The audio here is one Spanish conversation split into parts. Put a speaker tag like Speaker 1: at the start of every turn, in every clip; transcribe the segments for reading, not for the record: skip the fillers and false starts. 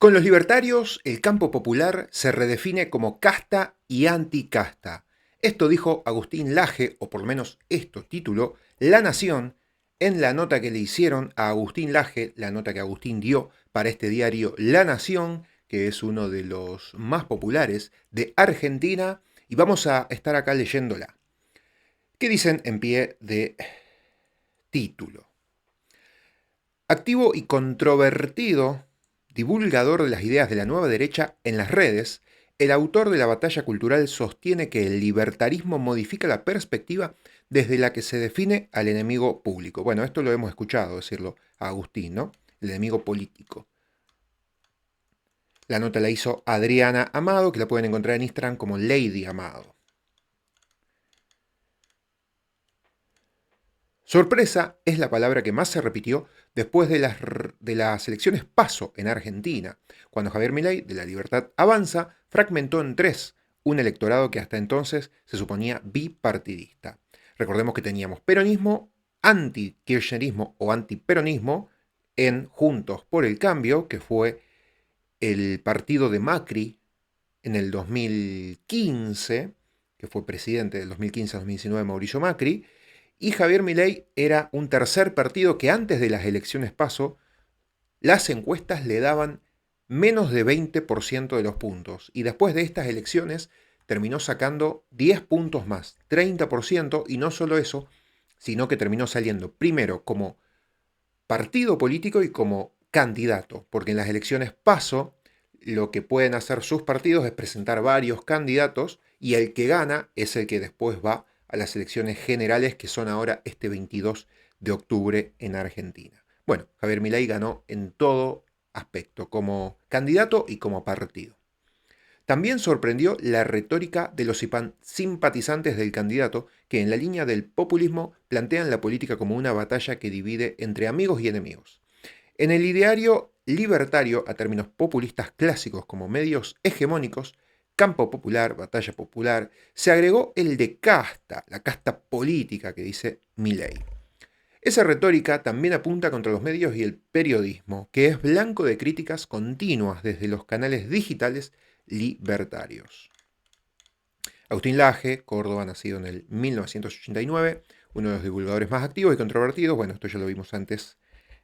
Speaker 1: Con los libertarios, el campo popular se redefine como casta y anticasta. Esto dijo Agustín Laje, o por lo menos esto tituló La Nación, en la nota que le hicieron a Agustín Laje, la nota que Agustín dio para este diario La Nación, que es uno de los más populares de Argentina, y vamos a estar acá leyéndola. ¿Qué dicen en pie de título? Activo y controvertido divulgador de las ideas de la nueva derecha en las redes, el autor de la batalla cultural sostiene que el libertarismo modifica la perspectiva desde la que se define al enemigo público. Bueno, esto lo hemos escuchado decirlo a Agustín, ¿no? El enemigo político. La nota la hizo Adriana Amado, que la pueden encontrar en Instagram como Lady Amado. Sorpresa es la palabra que más se repitió después de las elecciones PASO en Argentina, cuando Javier Milei, de La Libertad Avanza, fragmentó en tres un electorado que hasta entonces se suponía bipartidista. Recordemos que teníamos peronismo, anti-kirchnerismo o antiperonismo en Juntos por el Cambio, que fue el partido de Macri en el 2015, que fue presidente del 2015 al 2019 Mauricio Macri, y Javier Milei era un tercer partido que antes de las elecciones PASO, las encuestas le daban menos de 20% de los puntos. Y después de estas elecciones terminó sacando 10 puntos más, 30%, y no solo eso, sino que terminó saliendo primero como partido político y como candidato, porque en las elecciones PASO lo que pueden hacer sus partidos es presentar varios candidatos y el que gana es el que después va a las elecciones generales que son ahora este 22 de octubre en Argentina. Bueno, Javier Milei ganó en todo aspecto, como candidato y como partido. También sorprendió la retórica de los simpatizantes del candidato, que en la línea del populismo plantean la política como una batalla que divide entre amigos y enemigos. En el ideario libertario, a términos populistas clásicos como medios hegemónicos, campo popular, batalla popular, se agregó el de casta, la casta política que dice Milei. Esa retórica también apunta contra los medios y el periodismo, que es blanco de críticas continuas desde los canales digitales libertarios. Agustín Laje, Córdoba, nacido en el 1989, uno de los divulgadores más activos y controvertidos, bueno, esto ya lo vimos antes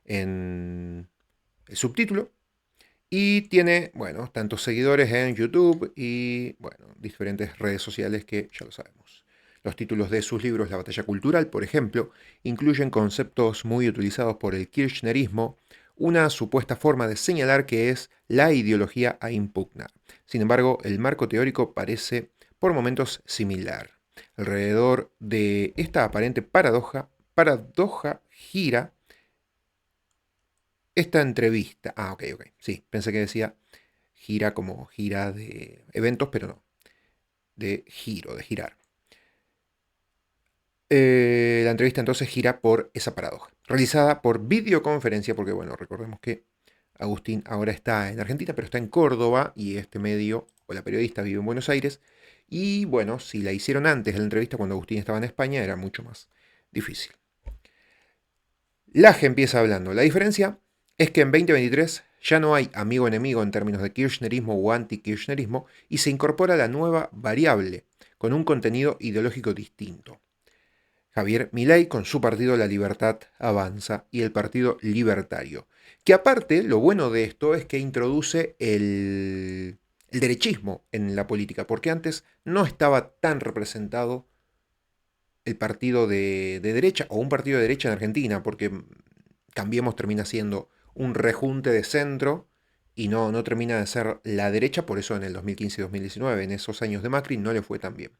Speaker 1: en el subtítulo, y tiene, bueno, tantos seguidores en YouTube y, bueno, diferentes redes sociales que ya lo sabemos. Los títulos de sus libros, La batalla cultural, por ejemplo, incluyen conceptos muy utilizados por el kirchnerismo, una supuesta forma de señalar que es la ideología a impugnar. Sin embargo, el marco teórico parece por momentos similar. Alrededor de esta aparente paradoja gira esta entrevista. Ah, ok, ok. Sí, pensé que decía gira como gira de eventos, pero no. De giro, de girar. La entrevista entonces gira por esa paradoja. Realizada por videoconferencia, porque bueno, recordemos que Agustín ahora está en Argentina, pero está en Córdoba y este medio, o la periodista, vive en Buenos Aires. Y bueno, si la hicieron antes de la entrevista cuando Agustín estaba en España, era mucho más difícil. Laje empieza hablando. La diferencia es que en 2023 ya no hay amigo-enemigo en términos de kirchnerismo o anti-kirchnerismo y se incorpora la nueva variable con un contenido ideológico distinto. Javier Milei con su partido La Libertad Avanza y el Partido Libertario. Que aparte, lo bueno de esto es que introduce el derechismo en la política, porque antes no estaba tan representado el partido de derecha o un partido de derecha en Argentina, porque Cambiemos termina siendo un rejunte de centro y no termina de ser la derecha, por eso en el 2015 y 2019, en esos años de Macri, no le fue tan bien.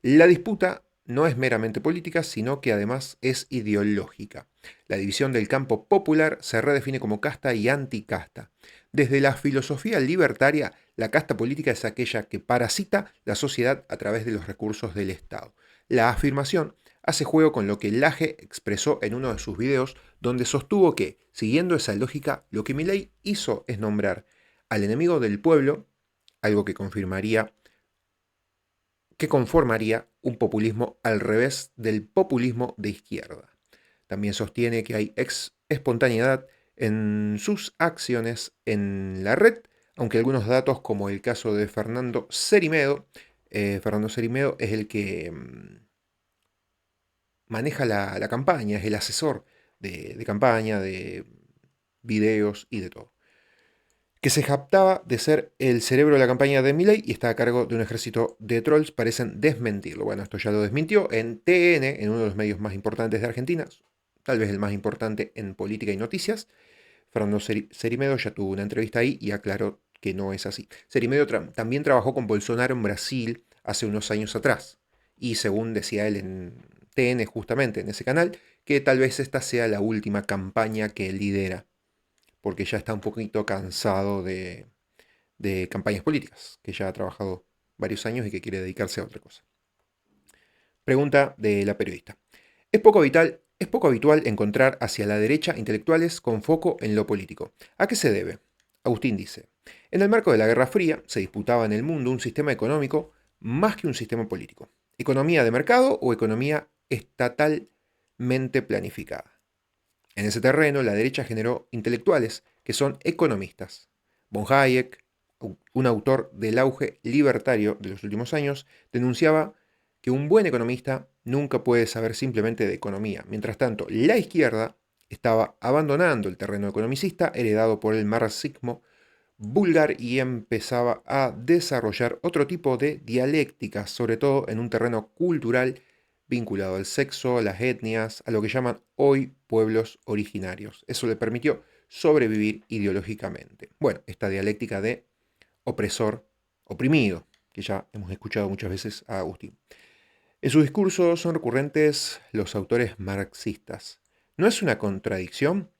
Speaker 1: La disputa no es meramente política, sino que además es ideológica. La división del campo popular se redefine como casta y anticasta. Desde la filosofía libertaria, la casta política es aquella que parasita la sociedad a través de los recursos del Estado. La afirmación hace juego con lo que Laje expresó en uno de sus videos, donde sostuvo que, siguiendo esa lógica, lo que Milei hizo es nombrar al enemigo del pueblo, algo que conformaría un populismo al revés del populismo de izquierda. También sostiene que hay espontaneidad en sus acciones en la red, aunque algunos datos, como el caso de Fernando Cerimedo es el que maneja la campaña, es el asesor de campaña, de videos y de todo, que se jactaba de ser el cerebro de la campaña de Milei y está a cargo de un ejército de trolls, parecen desmentirlo. Bueno, esto ya lo desmintió en TN, en uno de los medios más importantes de Argentina, tal vez el más importante en política y noticias. Fernando Cerimedo ya tuvo una entrevista ahí y aclaró que no es así. Cerimedo también trabajó con Bolsonaro en Brasil hace unos años atrás. Y según decía él en TN, justamente en ese canal, que tal vez esta sea la última campaña que él lidera, porque ya está un poquito cansado de campañas políticas, que ya ha trabajado varios años y que quiere dedicarse a otra cosa. Pregunta de la periodista. Es poco habitual encontrar hacia la derecha intelectuales con foco en lo político. ¿A qué se debe? Agustín dice, en el marco de la Guerra Fría se disputaba en el mundo un sistema económico más que un sistema político. ¿Economía de mercado o economía estatalmente planificada? En ese terreno, la derecha generó intelectuales que son economistas. Von Hayek, un autor del auge libertario de los últimos años, denunciaba que un buen economista nunca puede saber simplemente de economía. Mientras tanto, la izquierda estaba abandonando el terreno economicista heredado por el marxismo vulgar y empezaba a desarrollar otro tipo de dialéctica, sobre todo en un terreno cultural vinculado al sexo, a las etnias, a lo que llaman hoy pueblos originarios. Eso le permitió sobrevivir ideológicamente. Bueno, esta dialéctica de opresor, oprimido, que ya hemos escuchado muchas veces a Agustín. En sus discursos son recurrentes los autores marxistas. ¿No es una contradicción?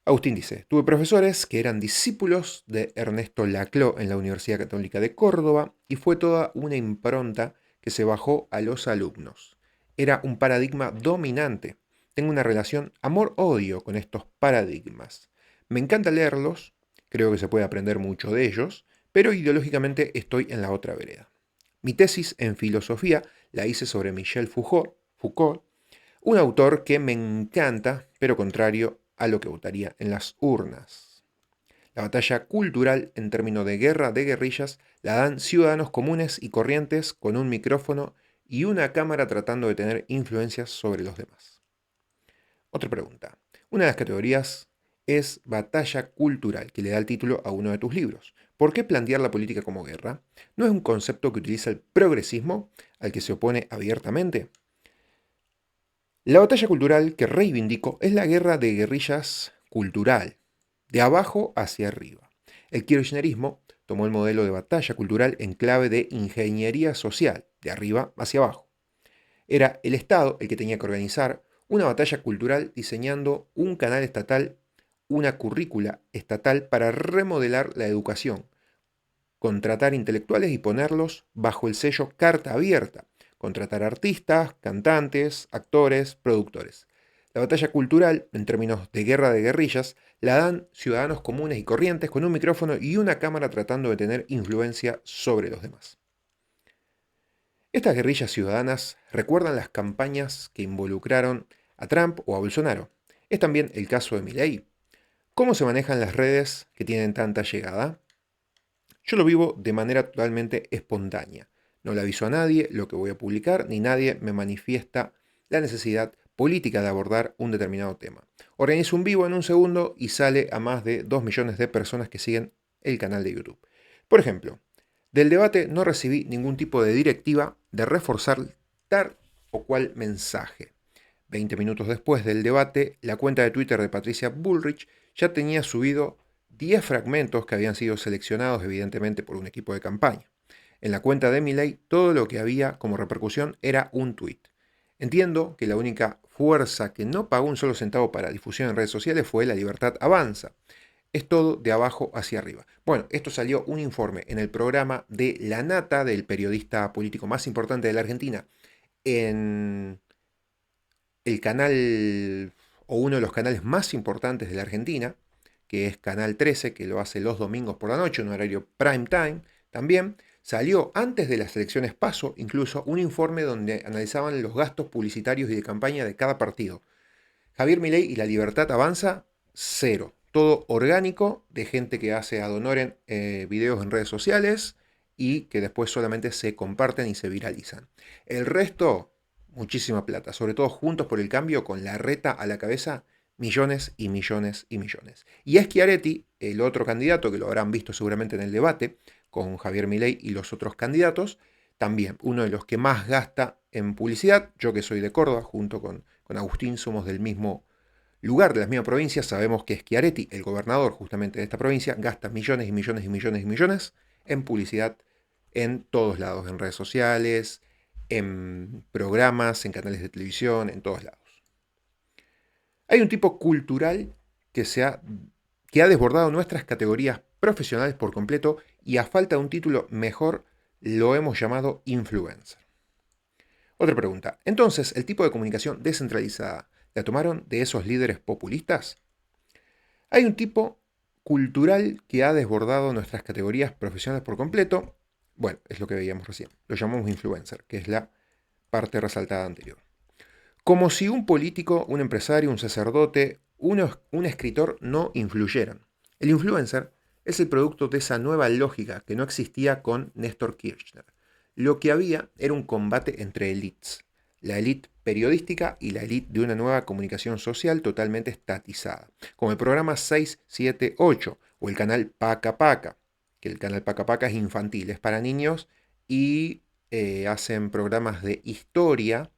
Speaker 1: Agustín dice, tuve profesores que eran discípulos de Ernesto Laclau en la Universidad Católica de Córdoba y fue toda una impronta que se bajó a los alumnos. Era un paradigma dominante. Tengo una relación amor-odio con estos paradigmas. Me encanta leerlos, creo que se puede aprender mucho de ellos, pero ideológicamente estoy en la otra vereda. Mi tesis en filosofía la hice sobre Michel Foucault, un autor que me encanta, pero contrario a lo que votaría en las urnas. La batalla cultural en términos de guerra de guerrillas la dan ciudadanos comunes y corrientes con un micrófono y una cámara tratando de tener influencias sobre los demás. Otra pregunta. Una de las categorías es batalla cultural, que le da el título a uno de tus libros. ¿Por qué plantear la política como guerra? ¿No es un concepto que utiliza el progresismo, al que se opone abiertamente? La batalla cultural que reivindico es la guerra de guerrillas cultural, de abajo hacia arriba. El kirchnerismo tomó el modelo de batalla cultural en clave de ingeniería social, de arriba hacia abajo. Era el Estado el que tenía que organizar una batalla cultural diseñando un canal estatal, una currícula estatal para remodelar la educación, contratar intelectuales y ponerlos bajo el sello carta abierta, contratar artistas, cantantes, actores, productores. La batalla cultural, en términos de guerra de guerrillas, la dan ciudadanos comunes y corrientes con un micrófono y una cámara tratando de tener influencia sobre los demás. Estas guerrillas ciudadanas recuerdan las campañas que involucraron a Trump o a Bolsonaro. Es también el caso de Milei. ¿Cómo se manejan las redes que tienen tanta llegada? Yo lo vivo de manera totalmente espontánea. No le aviso a nadie lo que voy a publicar, ni nadie me manifiesta la necesidad política de abordar un determinado tema. Organizo un vivo en un segundo y sale a más de 2 millones de personas que siguen el canal de YouTube. Por ejemplo, del debate no recibí ningún tipo de directiva de reforzar tal o cual mensaje. 20 minutos después del debate, la cuenta de Twitter de Patricia Bullrich ya tenía subido 10 fragmentos que habían sido seleccionados evidentemente por un equipo de campaña. En la cuenta de Milei, todo lo que había como repercusión era un tweet. Entiendo que la única fuerza que no pagó un solo centavo para difusión en redes sociales fue La Libertad Avanza. Es todo de abajo hacia arriba. Bueno, esto salió un informe en el programa de La Nata, del periodista político más importante de la Argentina, en el canal o uno de los canales más importantes de la Argentina, que es Canal 13, que lo hace los domingos por la noche, en un horario prime time también. Salió antes de las elecciones PASO incluso un informe donde analizaban los gastos publicitarios y de campaña de cada partido. Javier Milei y La Libertad Avanza cero. Todo orgánico, de gente que hace ad honorem videos en redes sociales y que después solamente se comparten y se viralizan. El resto, muchísima plata, sobre todo Juntos por el Cambio, con la reta a la cabeza, millones y millones y millones. Y Schiaretti, el otro candidato, que lo habrán visto seguramente en el debate, con Javier Milei y los otros candidatos, también uno de los que más gasta en publicidad. Yo que soy de Córdoba, junto con Agustín, somos del mismo lugar, de la misma provincia. Sabemos que Schiaretti, el gobernador justamente de esta provincia, gasta millones y millones y millones y millones en publicidad en todos lados, en redes sociales, en programas, en canales de televisión, en todos lados. Hay un tipo cultural que, que ha desbordado nuestras categorías profesionales por completo y a falta de un título mejor lo hemos llamado influencer. Otra pregunta. Entonces, ¿el tipo de comunicación descentralizada la tomaron de esos líderes populistas? Hay un tipo cultural que ha desbordado nuestras categorías profesionales por completo. Bueno, es lo que veíamos recién. Lo llamamos influencer, que es la parte resaltada anterior. Como si un político, un empresario, un sacerdote, un escritor no influyeran. El influencer es el producto de esa nueva lógica que no existía con Néstor Kirchner. Lo que había era un combate entre élites, la élite periodística y la élite de una nueva comunicación social totalmente estatizada, como el programa 678 o el canal Paca Paca, que el canal Paca Paca es infantil, es para niños y hacen programas de historia,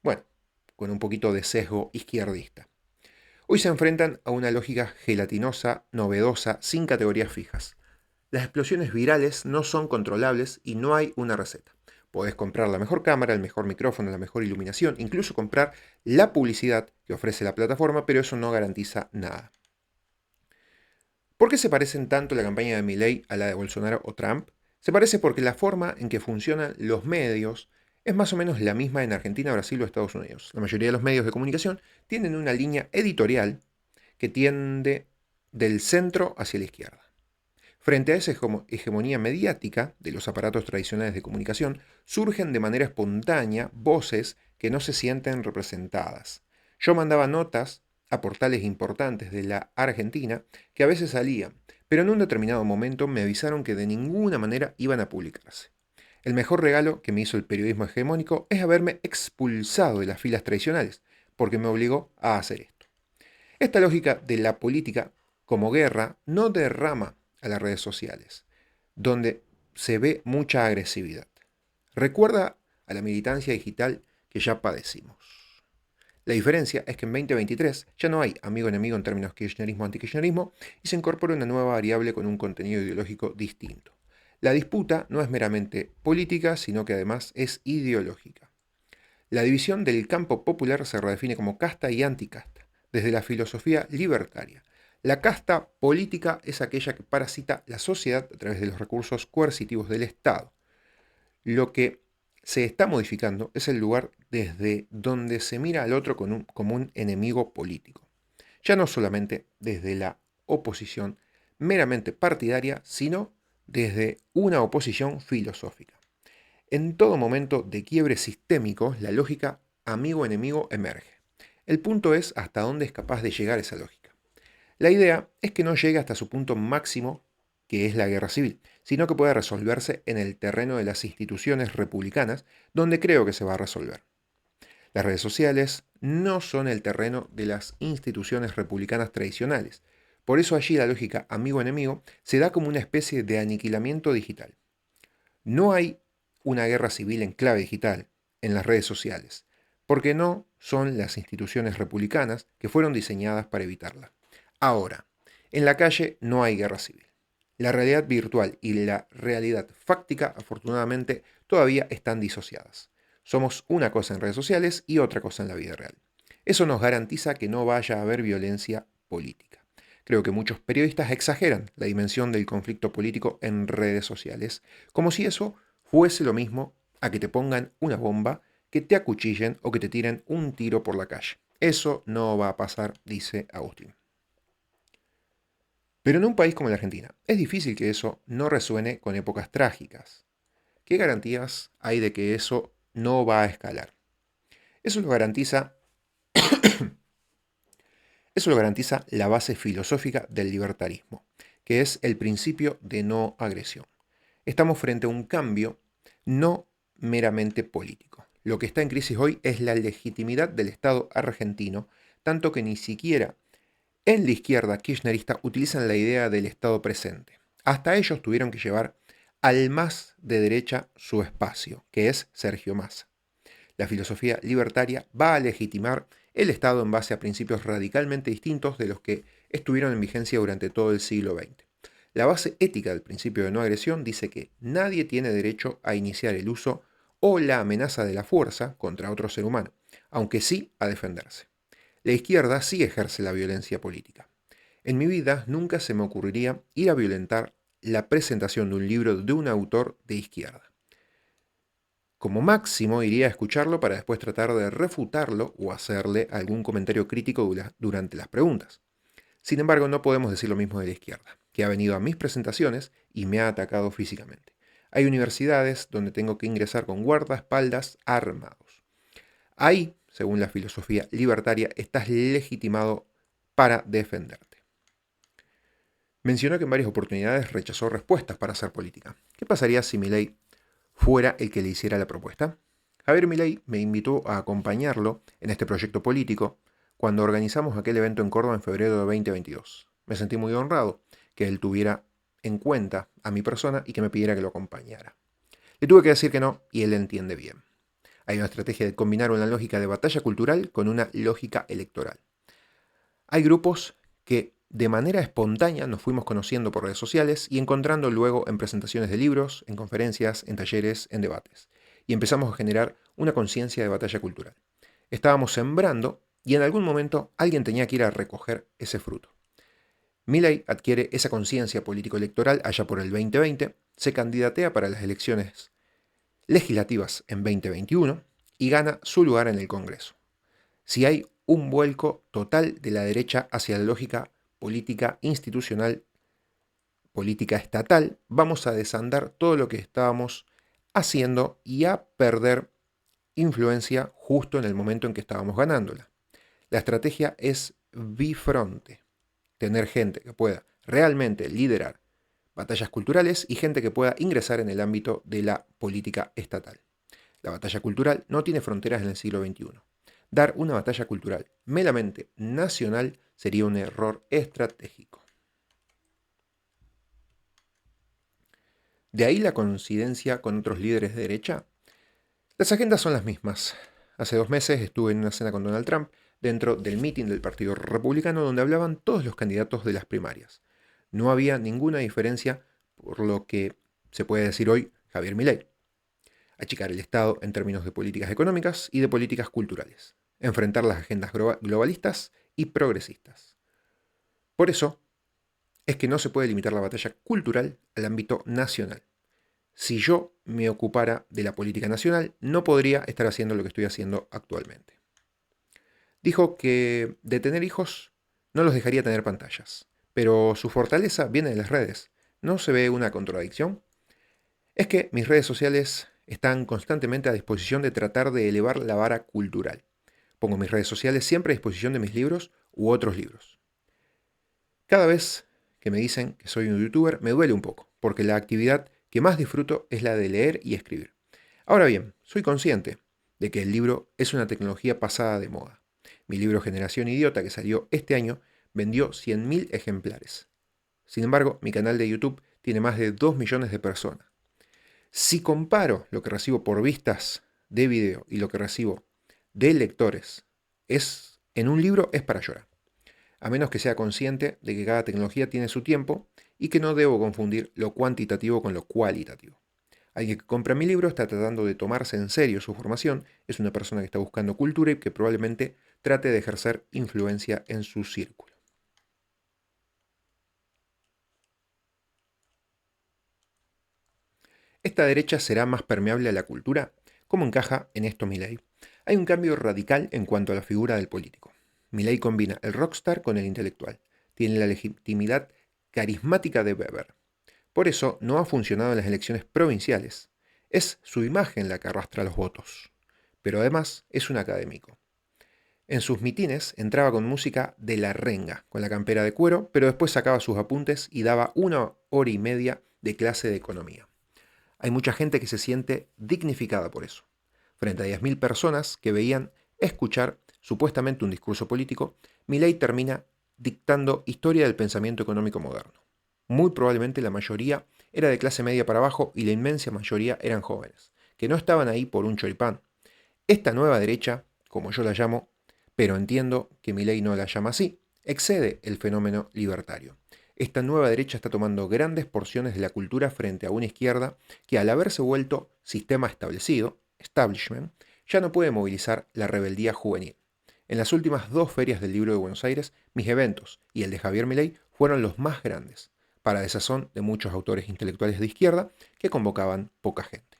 Speaker 1: bueno, con un poquito de sesgo izquierdista. Hoy se enfrentan a una lógica gelatinosa, novedosa, sin categorías fijas. Las explosiones virales no son controlables y no hay una receta. Podés comprar la mejor cámara, el mejor micrófono, la mejor iluminación, incluso comprar la publicidad que ofrece la plataforma, pero eso no garantiza nada. ¿Por qué se parecen tanto la campaña de Milei a la de Bolsonaro o Trump? Se parece porque la forma en que funcionan los medios es más o menos la misma en Argentina, Brasil o Estados Unidos. La mayoría de los medios de comunicación tienen una línea editorial que tiende del centro hacia la izquierda. Frente a esa hegemonía mediática de los aparatos tradicionales de comunicación, surgen de manera espontánea voces que no se sienten representadas. Yo mandaba notas a portales importantes de la Argentina que a veces salían, pero en un determinado momento me avisaron que de ninguna manera iban a publicarse. El mejor regalo que me hizo el periodismo hegemónico es haberme expulsado de las filas tradicionales, porque me obligó a hacer esto. Esta lógica de la política como guerra no derrama a las redes sociales, donde se ve mucha agresividad. Recuerda a la militancia digital que ya padecimos. La diferencia es que en 2023 ya no hay amigo-enemigo en términos kirchnerismo-antikirchnerismo y se incorpora una nueva variable con un contenido ideológico distinto. La disputa no es meramente política, sino que además es ideológica. La división del campo popular se redefine como casta y anticasta, desde la filosofía libertaria. La casta política es aquella que parasita la sociedad a través de los recursos coercitivos del Estado. Lo que se está modificando es el lugar desde donde se mira al otro como un enemigo político. Ya no solamente desde la oposición meramente partidaria, sino desde una oposición filosófica. En todo momento de quiebre sistémico, la lógica amigo-enemigo emerge. El punto es hasta dónde es capaz de llegar esa lógica. La idea es que no llegue hasta su punto máximo, que es la guerra civil, sino que pueda resolverse en el terreno de las instituciones republicanas, donde creo que se va a resolver. Las redes sociales no son el terreno de las instituciones republicanas tradicionales. Por eso allí la lógica amigo-enemigo se da como una especie de aniquilamiento digital. No hay una guerra civil en clave digital en las redes sociales, porque no son las instituciones republicanas que fueron diseñadas para evitarla. Ahora, en la calle no hay guerra civil. La realidad virtual y la realidad fáctica, afortunadamente, todavía están disociadas. Somos una cosa en redes sociales y otra cosa en la vida real. Eso nos garantiza que no vaya a haber violencia política. Creo que muchos periodistas exageran la dimensión del conflicto político en redes sociales, como si eso fuese lo mismo a que te pongan una bomba, que te acuchillen o que te tiren un tiro por la calle. Eso no va a pasar, dice Agustín. Pero en un país como la Argentina, es difícil que eso no resuene con épocas trágicas. ¿Qué garantías hay de que eso no va a escalar? Eso lo garantiza Eso lo garantiza la base filosófica del libertarismo, que es el principio de no agresión. Estamos frente a un cambio no meramente político. Lo que está en crisis hoy es la legitimidad del Estado argentino, tanto que ni siquiera en la izquierda kirchnerista utilizan la idea del Estado presente. Hasta ellos tuvieron que llevar al más de derecha su espacio, que es Sergio Massa. La filosofía libertaria va a legitimar el Estado en base a principios radicalmente distintos de los que estuvieron en vigencia durante todo el siglo XX. La base ética del principio de no agresión dice que nadie tiene derecho a iniciar el uso o la amenaza de la fuerza contra otro ser humano, aunque sí a defenderse. La izquierda sí ejerce la violencia política. En mi vida nunca se me ocurriría ir a violentar la presentación de un libro de un autor de izquierda. Como máximo iría a escucharlo para después tratar de refutarlo o hacerle algún comentario crítico durante las preguntas. Sin embargo, no podemos decir lo mismo de la izquierda, que ha venido a mis presentaciones y me ha atacado físicamente. Hay universidades donde tengo que ingresar con guardaespaldas armados. Ahí, según la filosofía libertaria, estás legitimado para defenderte. Mencionó que en varias oportunidades rechazó respuestas para hacer política. ¿Qué pasaría si Milei fuera el que le hiciera la propuesta? Javier Milei me invitó a acompañarlo en este proyecto político cuando organizamos aquel evento en Córdoba en febrero de 2022. Me sentí muy honrado que él tuviera en cuenta a mi persona y que me pidiera que lo acompañara. Le tuve que decir que no y él entiende bien. Hay una estrategia de combinar una lógica de batalla cultural con una lógica electoral. Hay grupos que de manera espontánea nos fuimos conociendo por redes sociales y encontrando luego en presentaciones de libros, en conferencias, en talleres, en debates. Y empezamos a generar una conciencia de batalla cultural. Estábamos sembrando y en algún momento alguien tenía que ir a recoger ese fruto. Milei adquiere esa conciencia político-electoral allá por el 2020, se candidatea para las elecciones legislativas en 2021 y gana su lugar en el Congreso. Si hay un vuelco total de la derecha hacia la lógica política institucional, política estatal, vamos a desandar todo lo que estábamos haciendo y a perder influencia justo en el momento en que estábamos ganándola. La estrategia es bifronte, tener gente que pueda realmente liderar batallas culturales y gente que pueda ingresar en el ámbito de la política estatal. La batalla cultural no tiene fronteras en el siglo XXI. Dar una batalla cultural meramente nacional sería un error estratégico. De ahí la coincidencia con otros líderes de derecha. Las agendas son las mismas. Hace 2 meses estuve en una cena con Donald Trump dentro del meeting del Partido Republicano donde hablaban todos los candidatos de las primarias. No había ninguna diferencia por lo que se puede decir hoy Javier Milei. Achicar el Estado en términos de políticas económicas y de políticas culturales. Enfrentar las agendas globalistas y progresistas. Por eso es que no se puede limitar la batalla cultural al ámbito nacional. Si yo me ocupara de la política nacional, no podría estar haciendo lo que estoy haciendo actualmente. Dijo que de tener hijos no los dejaría tener pantallas, pero su fortaleza viene de las redes. ¿No se ve una contradicción? Es que mis redes sociales están constantemente a disposición de tratar de elevar la vara cultural. Pongo mis redes sociales siempre a disposición de mis libros u otros libros. Cada vez que me dicen que soy un youtuber, me duele un poco, porque la actividad que más disfruto es la de leer y escribir. Ahora bien, soy consciente de que el libro es una tecnología pasada de moda. Mi libro Generación Idiota, que salió este año, vendió 100.000 ejemplares. Sin embargo, mi canal de YouTube tiene más de 2 millones de personas. Si comparo lo que recibo por vistas de video y lo que recibo de lectores en un libro, es para llorar. A menos que sea consciente de que cada tecnología tiene su tiempo y que no debo confundir lo cuantitativo con lo cualitativo. Alguien que compra mi libro está tratando de tomarse en serio su formación, es una persona que está buscando cultura y que probablemente trate de ejercer influencia en su círculo. ¿Esta derecha será más permeable a la cultura? ¿Cómo encaja en esto Milei? Hay un cambio radical en cuanto a la figura del político. Milei combina el rockstar con el intelectual. Tiene la legitimidad carismática de Weber. Por eso no ha funcionado en las elecciones provinciales. Es su imagen la que arrastra los votos. Pero además es un académico. En sus mitines entraba con música de la renga, con la campera de cuero, pero después sacaba sus apuntes y daba 1 hora y media de clase de economía. Hay mucha gente que se siente dignificada por eso. Frente a 10.000 personas que veían escuchar supuestamente un discurso político, Milei termina dictando historia del pensamiento económico moderno. Muy probablemente la mayoría era de clase media para abajo y la inmensa mayoría eran jóvenes, que no estaban ahí por un choripán. Esta nueva derecha, como yo la llamo, pero entiendo que Milei no la llama así, excede el fenómeno libertario. Esta nueva derecha está tomando grandes porciones de la cultura frente a una izquierda que, al haberse vuelto sistema establecido, establishment, ya no puede movilizar la rebeldía juvenil. En las últimas 2 ferias del libro de Buenos Aires, mis eventos y el de Javier Milei fueron los más grandes, para desazón de muchos autores intelectuales de izquierda que convocaban poca gente.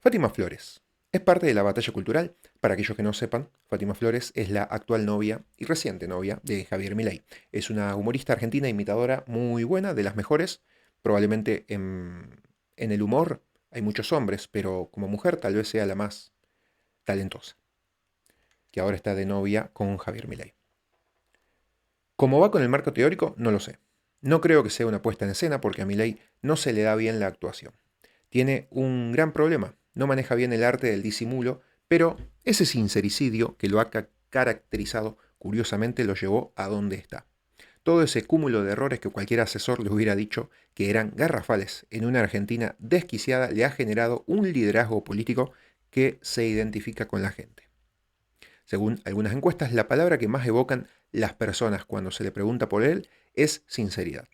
Speaker 1: Fátima Flores es parte de la batalla cultural. Para aquellos que no sepan, Fátima Flores es la actual novia y reciente novia de Javier Milei. Es una humorista argentina imitadora muy buena, de las mejores. Probablemente en el humor hay muchos hombres, pero como mujer tal vez sea la más talentosa, que ahora está de novia con Javier Milei. ¿Cómo va con el marco teórico? No lo sé. No creo que sea una puesta en escena porque a Milei no se le da bien la actuación. Tiene un gran problema, no maneja bien el arte del disimulo, pero ese sincericidio que lo ha caracterizado, curiosamente lo llevó a donde está. Todo ese cúmulo de errores que cualquier asesor le hubiera dicho que eran garrafales en una Argentina desquiciada le ha generado un liderazgo político que se identifica con la gente. Según algunas encuestas, la palabra que más evocan las personas cuando se le pregunta por él es sinceridad.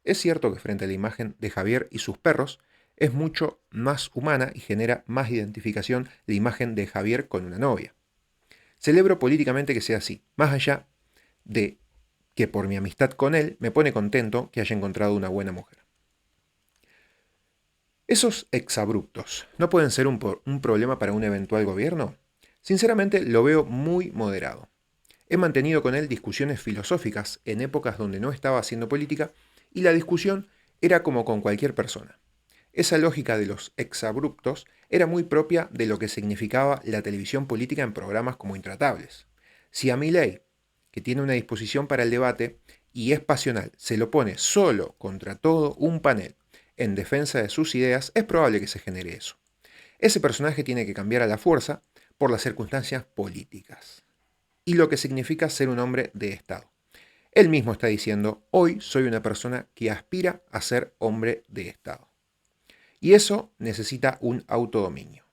Speaker 1: Es cierto que frente a la imagen de Javier y sus perros, es mucho más humana y genera más identificación la imagen de Javier con una novia. Celebro políticamente que sea así, más allá de que por mi amistad con él me pone contento que haya encontrado una buena mujer. ¿Esos exabruptos no pueden ser un problema para un eventual gobierno? Sinceramente lo veo muy moderado. He mantenido con él discusiones filosóficas en épocas donde no estaba haciendo política y la discusión era como con cualquier persona. Esa lógica de los exabruptos era muy propia de lo que significaba la televisión política en programas como Intratables. Si a Milei, que tiene una disposición para el debate y es pasional, se lo pone solo contra todo un panel en defensa de sus ideas, es probable que se genere eso. Ese personaje tiene que cambiar a la fuerza por las circunstancias políticas y lo que significa ser un hombre de Estado. Él mismo está diciendo, hoy soy una persona que aspira a ser hombre de Estado. Y eso necesita un autodominio.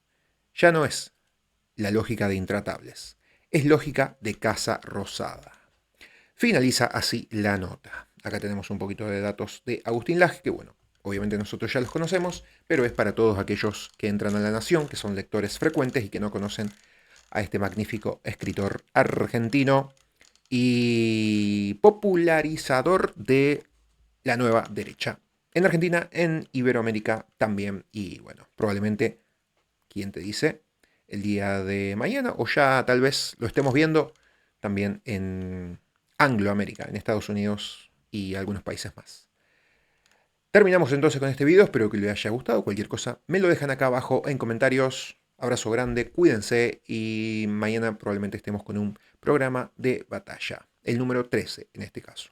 Speaker 1: Ya no es la lógica de Intratables, es lógica de Casa Rosada. Finaliza así la nota. Acá tenemos un poquito de datos de Agustín Laje, que bueno, obviamente nosotros ya los conocemos, pero es para todos aquellos que entran a La Nación, que son lectores frecuentes y que no conocen a este magnífico escritor argentino y popularizador de la nueva derecha. En Argentina, en Iberoamérica también, y bueno, probablemente, ¿quién te dice? El día de mañana, o ya tal vez lo estemos viendo también en Angloamérica, en Estados Unidos y algunos países más. Terminamos entonces con este video, espero que les haya gustado. Cualquier cosa me lo dejan acá abajo en comentarios. Abrazo grande, cuídense y mañana probablemente estemos con un programa de batalla, el número 13 en este caso.